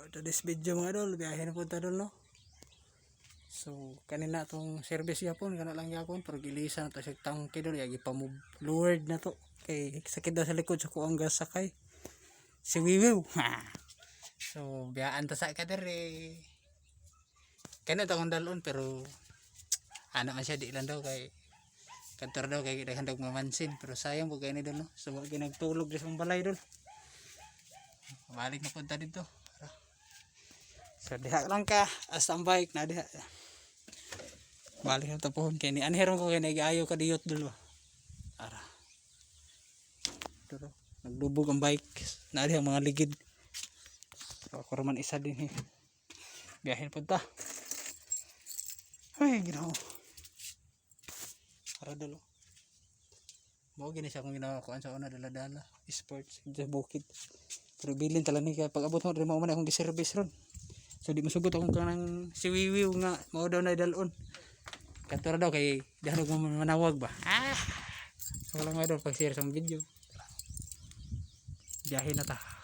to this video mga idol, biyahe na punta doon no. So kanina tong service yapon kana lang yapon pero gilisan na to sa tangke doon yagi pa move lured na to kay sakit daw sa likod sa kuang gas sakay si Wiwiw. So biyaan ta sa kadere kana ta kong dalon pero ano man siya di lang daw kay kantor daw kay handog mamansin pero sayang po kay ni doon no. So wag nagtulog sa balay doon. Balik na punta dito. So diha lang ka as ang bike na diha. Balik na tapon kay ni anheron ko kay nag-ayo ka diyot dulo. Ara. Dito nagdubog ang bike na diha mga ligid. So ako raman isa din eh. Biyahin punta. Ay ginoo. Ara dulo. Mo gini siya kung ginawa ko sa una dala-dala sports sa bukid. Pero bilin tala ni kay pag abot mo diri mo man akong gi-service ron. So di masugot akong kanang si Wiwiw nga mao daw na dalon. Kantor daw kay danog mo manawag ba. So lang daw pag-share sa video. Biyahe na ta.